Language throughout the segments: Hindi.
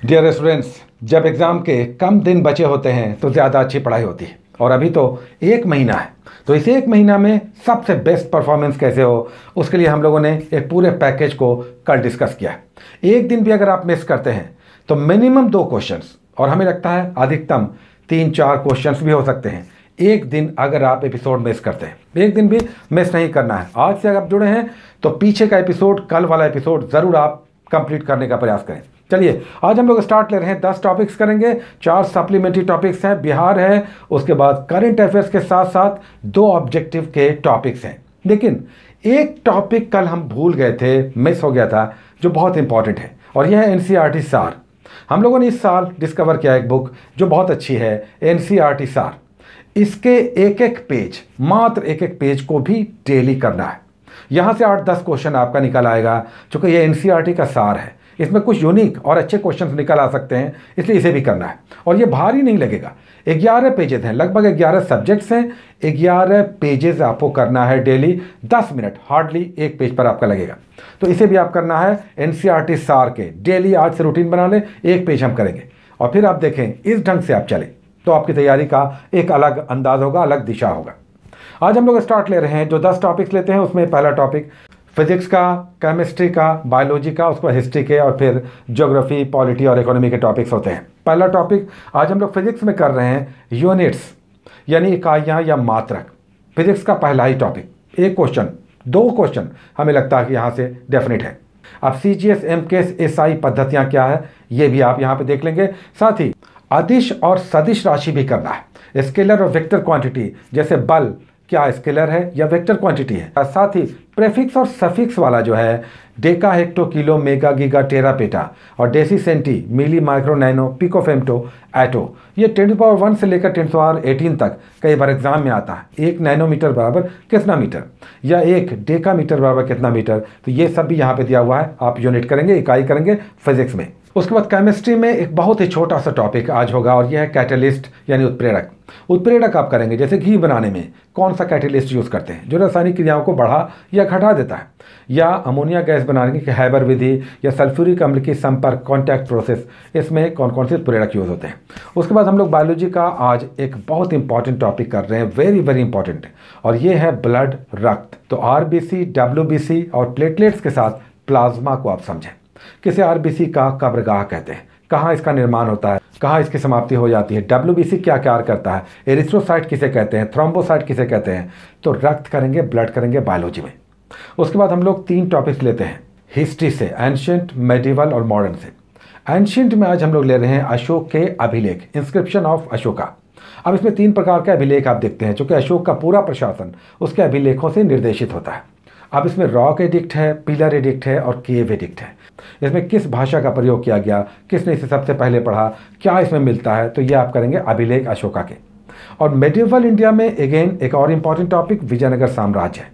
डियर स्टूडेंट्स, जब एग्ज़ाम के कम दिन बचे होते हैं तो ज़्यादा अच्छी पढ़ाई होती है। और अभी तो एक महीना है, तो इस एक महीना में सबसे बेस्ट परफॉर्मेंस कैसे हो, उसके लिए हम लोगों ने एक पूरे पैकेज को कल डिस्कस किया है। एक दिन भी अगर आप मिस करते हैं तो मिनिमम 2 क्वेश्चंस, और हमें लगता है अधिकतम 3-4 क्वेश्चंस भी हो सकते हैं एक दिन अगर आप एपिसोड मिस करते हैं। एक दिन भी मिस नहीं करना है। आज से अगर आप जुड़े हैं तो पीछे का एपिसोड, कल वाला एपिसोड ज़रूर आप कंप्लीट करने का प्रयास करें। चलिए आज हम लोग स्टार्ट ले रहे हैं। 10 टॉपिक्स करेंगे, 4 सप्लीमेंट्री टॉपिक्स हैं, बिहार है, उसके बाद करंट अफेयर्स के साथ साथ 2 ऑब्जेक्टिव के टॉपिक्स हैं। लेकिन एक टॉपिक कल हम भूल गए थे, मिस हो गया था, जो बहुत इंपॉर्टेंट है, और यह है एनसीईआरटी सार। हम लोगों ने इस साल डिस्कवर किया एक बुक जो बहुत अच्छी है, एनसीईआरटी सार। इसके एक एक पेज, मात्र एक एक पेज को भी डेली करना है। यहाँ से 8-10 क्वेश्चन आपका निकल आएगा। चूंकि ये एनसीईआरटी का सार है, इसमें कुछ यूनिक और अच्छे क्वेश्चंस निकल आ सकते हैं, इसलिए इसे भी करना है। और ये भारी नहीं लगेगा। 11 पेजेस हैं, लगभग 11 सब्जेक्ट्स हैं, 11 पेजेस आपको करना है डेली। 10 मिनट हार्डली एक पेज पर आपका लगेगा, तो इसे भी आप करना है। एनसीईआरटी सार के डेली आज से रूटीन बना लें, एक पेज हम करेंगे, और फिर आप देखें इस ढंग से आप चलें तो आपकी तैयारी का एक अलग अंदाज होगा, अलग दिशा होगा। आज हम लोग स्टार्ट ले रहे हैं। जो 10 टॉपिक्स लेते हैं उसमें पहला टॉपिक फिजिक्स का, केमिस्ट्री का, बायोलॉजी का, उसके बाद हिस्ट्री के, और फिर ज्योग्राफी, पॉलिटी और इकोनॉमी के टॉपिक्स होते हैं। पहला टॉपिक आज हम लोग फिजिक्स में कर रहे हैं, यूनिट्स यानी इकाइयाँ या मात्रक। फिजिक्स का पहला ही टॉपिक, एक क्वेश्चन, 2 क्वेश्चन हमें लगता है कि यहाँ से डेफिनेट है। अब CGS, MKS, SI पद्धतियाँ क्या है ये भी आप यहाँ पे देख लेंगे। साथ ही अदिश और सदिश राशि भी करना है। स्केलर और वेक्टर क्वांटिटी, जैसे बल क्या स्केलर है या वेक्टर क्वांटिटी है। साथ ही प्रेफिक्स और सफिक्स वाला जो है, deca, hecto, kilo, mega, giga, tera, peta, और deci, centi, milli, micro, nano, pico, femto, atto, ये 10⁻1 से लेकर 10⁻18 तक कई बार एग्जाम में आता है। 1 नैनोमीटर बराबर कितना मीटर, या 1 डेका मीटर बराबर कितना मीटर, तो ये सब भी यहाँ पे दिया हुआ है। आप यूनिट करेंगे, इकाई करेंगे फिजिक्स में। उसके बाद केमिस्ट्री में एक बहुत ही छोटा सा टॉपिक आज होगा, और यह है कैटलिस्ट यानी उत्प्रेरक। उत्प्रेरक आप करेंगे, जैसे घी बनाने में कौन सा कैटलिस्ट यूज़ करते हैं जो रासायनिक क्रियाओं को बढ़ा या घटा देता है, या अमोनिया गैस बनाने की हैबर विधि, या सल्फ्यूरिक अम्ल की संपर्क कॉन्टैक्ट प्रोसेस, इसमें कौन कौन से उत्प्रेरक यूज़ होते हैं। उसके बाद हम लोग बायोलॉजी का आज एक बहुत इंपॉर्टेंट टॉपिक कर रहे हैं, वेरी वेरी इंपॉर्टेंट, और ये है ब्लड, रक्त। तो RBC, WBC और प्लेटलेट्स के साथ प्लाज्मा को आप समझें। किसे RBC का कब्रगाह कहते हैं, कहाँ इसका निर्माण होता है, कहाँ इसकी समाप्ति हो जाती है, WBC क्या कार्य करता है, एरिथ्रोसाइट किसे कहते हैं, थ्रोम्बोसाइट किसे कहते हैं। तो रक्त करेंगे, ब्लड करेंगे बायोलॉजी में। उसके बाद हम लोग 3 टॉपिक्स लेते हैं हिस्ट्री से, एंशिएंट, मेडिवल और मॉडर्न से। एंशिएंट में आज हम लोग ले रहे हैं अशोक के अभिलेख, इंस्क्रिप्शन ऑफ अशोका। अब इसमें 3 प्रकार के अभिलेख आप देखते हैं, क्योंकि अशोक का पूरा प्रशासन उसके अभिलेखों से निर्देशित होता है। अब इसमें रॉक एडिक्ट है, पिलर एडिक्ट है और केव एडिक्ट है। इसमें किस भाषा का प्रयोग किया गया, किसने इसे सबसे पहले पढ़ा, क्या इसमें मिलता है, तो ये आप करेंगे अभिलेख अशोका के। और मेडिवल इंडिया में अगेन एक और इम्पॉर्टेंट टॉपिक विजयनगर साम्राज्य है।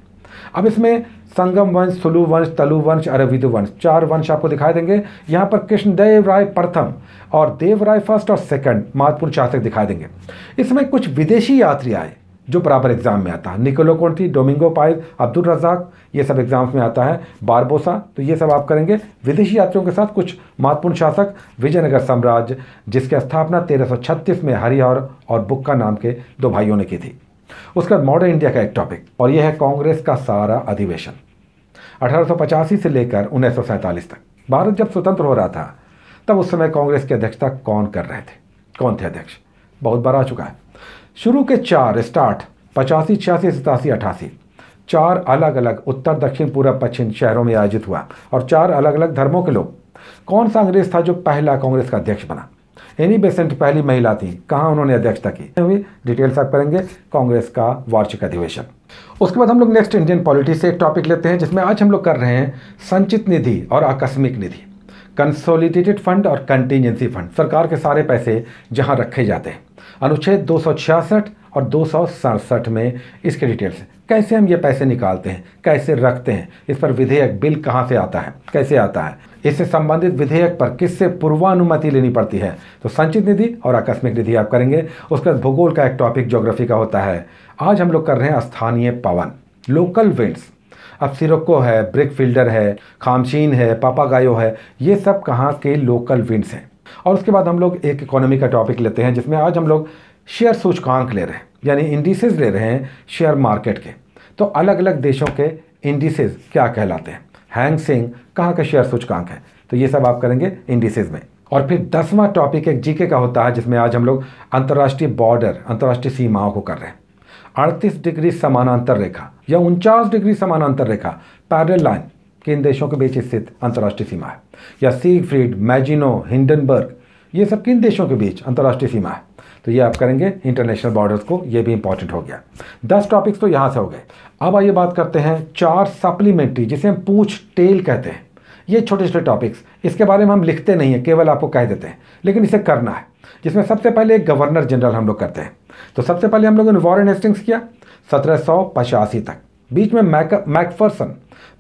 अब इसमें संगम वंश, सुलु वंश, तलु वंश, अरविदु वंश, 4 वंश आपको दिखाई देंगे। यहाँ पर कृष्णदेव राय प्रथम और देवराय फर्स्ट और सेकंड महत्वपूर्ण शासक दिखाई देंगे। इसमें कुछ विदेशी यात्री आए जो बराबर एग्जाम में आता है, Niccolo Conti, Domingo Paes, Abdul Razzaq, ये सब एग्जाम्स में आता है, बारबोसा, तो ये सब आप करेंगे। विदेशी यात्रियों के साथ कुछ महत्वपूर्ण शासक, विजयनगर साम्राज्य जिसकी स्थापना 1336 में हरिहर और बुक्का नाम के 2 भाइयों ने की थी। उसके बाद मॉडर्न इंडिया का एक टॉपिक, और यह है कांग्रेस का सारा अधिवेशन 1885 से लेकर 1947 तक। भारत जब स्वतंत्र हो रहा था तब उस समय कांग्रेस की अध्यक्षता कौन कर रहे थे, कौन थे अध्यक्ष, बहुत बार आ चुका है। शुरू के 4 स्टार्ट 85, 86, 87, 88 4 अलग अलग उत्तर, दक्षिण, पूर्व, पश्चिम शहरों में आयोजित हुआ, और 4 अलग अलग धर्मों के लोग। कौन सा अंग्रेज था जो पहला कांग्रेस का अध्यक्ष बना? एनी बेसेंट पहली महिला थी, कहाँ उन्होंने अध्यक्षता की हुई, डिटेल्स आप करेंगे कांग्रेस का वार्षिक अधिवेशन। उसके बाद हम लोग नेक्स्ट इंडियन पॉलिटी से एक टॉपिक लेते हैं, जिसमें आज हम लोग कर रहे हैं संचित निधि और आकस्मिक निधि, कंसोलिडेटेड फंड और कंटीजेंसी फंड। सरकार के सारे पैसे जहां रखे जाते हैं, अनुच्छेद 266 और 267 में इसके डिटेल्स हैं। कैसे हम ये पैसे निकालते हैं, कैसे रखते हैं, इस पर विधेयक, बिल कहाँ से आता है, कैसे आता है, इससे संबंधित विधेयक पर किससे पूर्वानुमति लेनी पड़ती है। तो संचित निधि और आकस्मिक निधि आप करेंगे। उसके बाद भूगोल का एक टॉपिक ज्योग्राफी का होता है। आज हम लोग कर रहे हैं स्थानीय पवन, लोकल विंड्स। अब सिरोको है, ब्रिक फील्डर है, खामशीन है, पापागायो है, ये सब कहाँ के लोकल विंड्स हैं। और उसके बाद हम लोग एक इकोनॉमी का टॉपिक लेते हैं, जिसमें आज हम लोग शेयर सूचकांक ले रहे हैं, यानी इंडिसेस ले रहे हैं शेयर मार्केट के। तो अलग अलग देशों के इंडिसेस क्या कहलाते हैं, हैंग सेंग कहाँ का शेयर सूचकांक है, तो ये सब आप करेंगे इंडिसेस में। और फिर 10वां टॉपिक एक जीके का होता है, जिसमें आज हम लोग अंतर्राष्ट्रीय बॉर्डर, अंतर्राष्ट्रीय सीमाओं को कर रहे हैं। 38 डिग्री समानांतर रेखा या 49 डिग्री समानांतर रेखा, पैरेलल लाइन, किन देशों के बीच स्थित अंतर्राष्ट्रीय सीमा है, या सीगफ्रीड, मैजिनो, हिंडनबर्ग, ये सब किन देशों के बीच अंतर्राष्ट्रीय सीमा है, तो ये आप करेंगे इंटरनेशनल बॉर्डर्स को, ये भी इंपॉर्टेंट हो गया। 10 टॉपिक्स तो यहाँ से हो गए। अब आइए बात करते हैं 4 सप्लीमेंट्री, जिसे हम पूछ टेल कहते हैं। ये छोटे छोटे टॉपिक्स, इसके बारे में हम लिखते नहीं हैं, केवल आपको कह देते हैं, लेकिन इसे करना है। जिसमें सबसे पहले एक गवर्नर जनरल हम लोग करते हैं। तो सबसे पहले हम लोगों ने वॉरेन हेस्टिंग्स किया 1785 तक। बीच में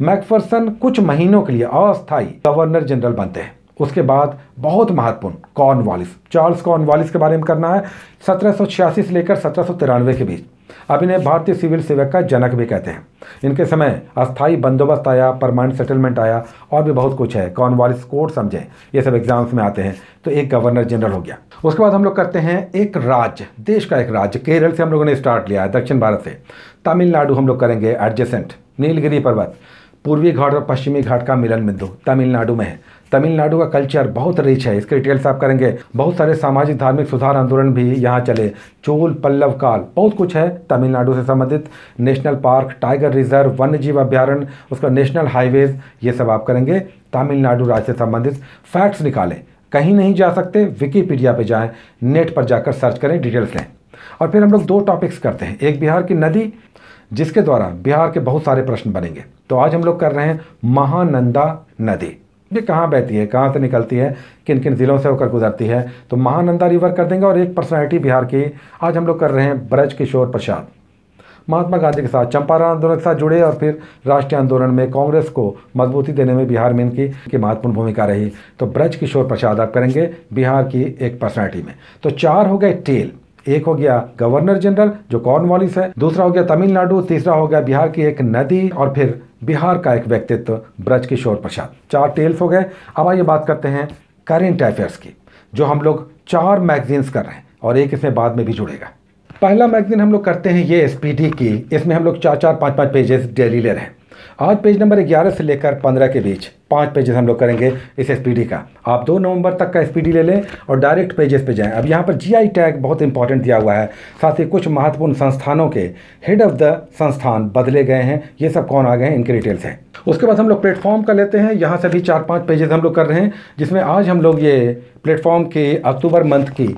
मैकफर्सन कुछ महीनों के लिए अस्थायी गवर्नर जनरल बनते हैं। उसके बाद बहुत महत्वपूर्ण कॉर्नवालिस, चार्ल्स कॉर्नवालिस के बारे में करना है, 1786 से लेकर 1793 के बीच। अब इन्हें भारतीय सिविल सेवा का जनक भी कहते हैं। इनके समय अस्थाई बंदोबस्त आया, परमानेंट सेटलमेंट आया, और भी बहुत कुछ है। कॉर्नवालिस कोड समझें, ये सब एग्जाम्स में आते हैं। तो एक गवर्नर जनरल हो गया। उसके बाद हम लोग करते हैं एक राज्य, देश का एक राज्य। केरल से हम लोगों ने स्टार्ट लिया है, दक्षिण भारत से। तमिलनाडु हम लोग करेंगे एडजेसेंट, नीलगिरी पर्वत, पूर्वी घाट और पश्चिमी घाट का मिलन बिंदु तमिलनाडु में है। तमिलनाडु का कल्चर बहुत रिच है, इसके डिटेल्स आप करेंगे। बहुत सारे सामाजिक धार्मिक सुधार आंदोलन भी यहाँ चले, चोल पल्लव काल, बहुत कुछ है तमिलनाडु से संबंधित। नेशनल पार्क, टाइगर रिजर्व, वन्य जीव अभ्यारण्य, उसका नेशनल हाईवेज, ये सब आप करेंगे तमिलनाडु राज्य से संबंधित। फैक्ट्स निकालें, कहीं नहीं जा सकते, विकीपीडिया पे जाएं, नेट पर जाकर सर्च करें, डिटेल्स लें। और फिर हम लोग 2 टॉपिक्स करते हैं, एक बिहार की नदी, जिसके द्वारा बिहार के बहुत सारे प्रश्न बनेंगे। तो आज हम लोग कर रहे हैं महानंदा नदी। ये कहाँ बहती है, कहाँ से निकलती है, किन किन ज़िलों से होकर गुजरती है, तो महानंदा रिवर कर देंगे। और एक पर्सनैलिटी बिहार की आज हम लोग कर रहे हैं ब्रजकिशोर प्रसाद। महात्मा गांधी के साथ, चंपारण आंदोलन के साथ जुड़े, और फिर राष्ट्रीय आंदोलन में कांग्रेस को मजबूती देने में बिहार में इनकी महत्वपूर्ण भूमिका रही। तो ब्रजकिशोर प्रसाद आप करेंगे बिहार की एक पर्सनैलिटी में। तो 4 हो गए टेल, एक हो गया गवर्नर जनरल जो कॉर्नवालिस है, दूसरा हो गया तमिलनाडु, तीसरा हो गया बिहार की एक नदी, और फिर बिहार का एक व्यक्तित्व ब्रजकिशोर प्रसाद। 4 टेल्स हो गए। अब आइए बात करते हैं करेंट अफेयर्स की, जो हम लोग 4 मैगजीन्स कर रहे हैं, और एक इसमें बाद में भी जुड़ेगा। पहला मैगजीन हम लोग करते हैं ये एसपीडी की, इसमें हम लोग 4-4, 5-5 पेजेस डेली ले रहे हैं। आज पेज नंबर 11 से लेकर 15 के बीच 5 पेजेस हम लोग करेंगे इस एसपीडी का। आप 2 नवंबर तक का एसपीडी ले लें और डायरेक्ट पेजेस पे जाएं। अब यहाँ पर जीआई टैग बहुत इंपॉर्टेंट दिया हुआ है, साथ ही कुछ महत्वपूर्ण संस्थानों के हेड ऑफ द संस्थान बदले गए हैं, ये सब कौन आ गए हैं, इनके डिटेल्स हैं। उसके बाद हम लोग प्लेटफॉर्म का लेते हैं, यहाँ से भी 4-5 पेजेस हम लोग कर रहे हैं, जिसमें आज हम लोग ये प्लेटफॉर्म के अक्टूबर मंथ की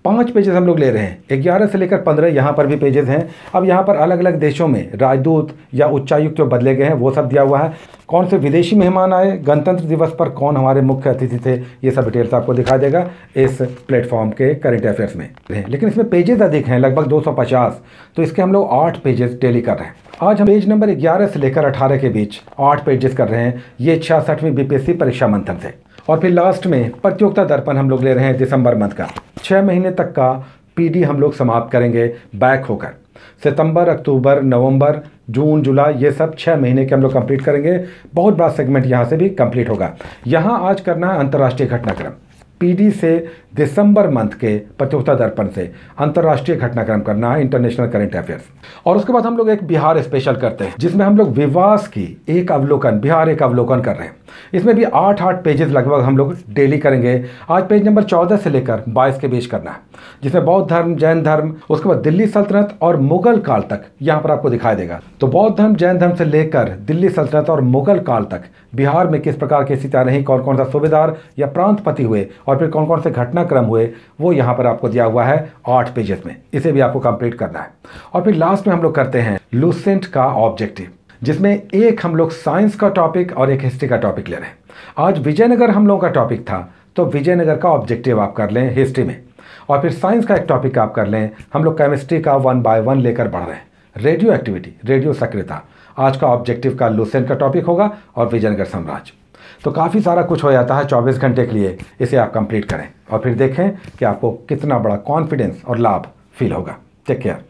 5 पेजेस हम लोग ले रहे हैं। 11 से लेकर 15 यहाँ पर भी पेजेस हैं। अब यहाँ पर अलग अलग देशों में राजदूत या उच्चायुक्त जो बदले गए हैं वो सब दिया हुआ है। कौन से विदेशी मेहमान आए, गणतंत्र दिवस पर कौन हमारे मुख्य अतिथि थे, ये सब डिटेल्स आपको दिखा देगा इस प्लेटफॉर्म के करेंट अफेयर्स में। लेकिन इसमें पेजेस अधिक हैं, लगभग 250, तो इसके हम लोग 8 पेजेस डेली कर रहे हैं। आज हम पेज नंबर 11 से लेकर 18 के बीच 8 पेजेस कर रहे हैं, ये 66वीं बीपीएससी परीक्षा मंथन से। और फिर लास्ट में प्रतियोगिता दर्पण हम लोग ले रहे हैं दिसंबर मंथ का। 6 महीने तक का पीडी हम लोग समाप्त करेंगे बैक होकर। सितंबर, अक्टूबर, नवंबर, जून, जुलाई, ये सब 6 महीने के हम लोग कंप्लीट करेंगे। बहुत बड़ा सेगमेंट यहाँ से भी कंप्लीट होगा। यहाँ आज करना है अंतर्राष्ट्रीय घटनाक्रम। पीडी से दिसंबर मंथ के प्रतियोगिता दर्पण से अंतर्राष्ट्रीय घटनाक्रम करना है, इंटरनेशनल करंट अफेयर्स। और उसके बाद हम लोग एक बिहार स्पेशल करते हैं, जिसमें हम लोग विवास की एक अवलोकन, बिहार एक अवलोकन कर रहे हैं। इसमें भी 8 पेजेस लगभग हम लोग डेली करेंगे। आज पेज नंबर 14 से लेकर 22 के बीच करना है, जिसमें बौद्ध धर्म, जैन धर्म, उसके बाद दिल्ली सल्तनत और मुगल काल तक यहाँ पर आपको दिखाई देगा। तो बौद्ध धर्म, जैन धर्म से लेकर दिल्ली सल्तनत और मुगल काल तक बिहार में किस प्रकार की स्थितियाँ रहीं, कौन कौन सा सूबेदार या प्रांतपति हुए, और फिर कौन कौन से घटनाक्रम हुए, वो यहाँ पर आपको दिया हुआ है 8 पेजेस में। इसे भी आपको कंप्लीट करना है। और फिर लास्ट में हम लोग करते हैं लुसेंट का ऑब्जेक्टिव, जिसमें एक हम लोग साइंस का टॉपिक और एक हिस्ट्री का टॉपिक ले रहे हैं। आज विजयनगर हम लोगों का टॉपिक था, तो विजयनगर का ऑब्जेक्टिव आप कर लें हिस्ट्री में, और फिर साइंस का एक टॉपिक आप कर लें। हम लोग केमिस्ट्री का 1 बाय 1 लेकर बढ़ रहे हैं। रेडियो एक्टिविटी, रेडियो सक्रियता आज का ऑब्जेक्टिव का लुसेंट का टॉपिक होगा, और विजयनगर साम्राज्य। तो काफ़ी सारा कुछ हो जाता है 24 घंटे के लिए। इसे आप कंप्लीट करें और फिर देखें कि आपको कितना बड़ा कॉन्फिडेंस और लाभ फील होगा। Take care.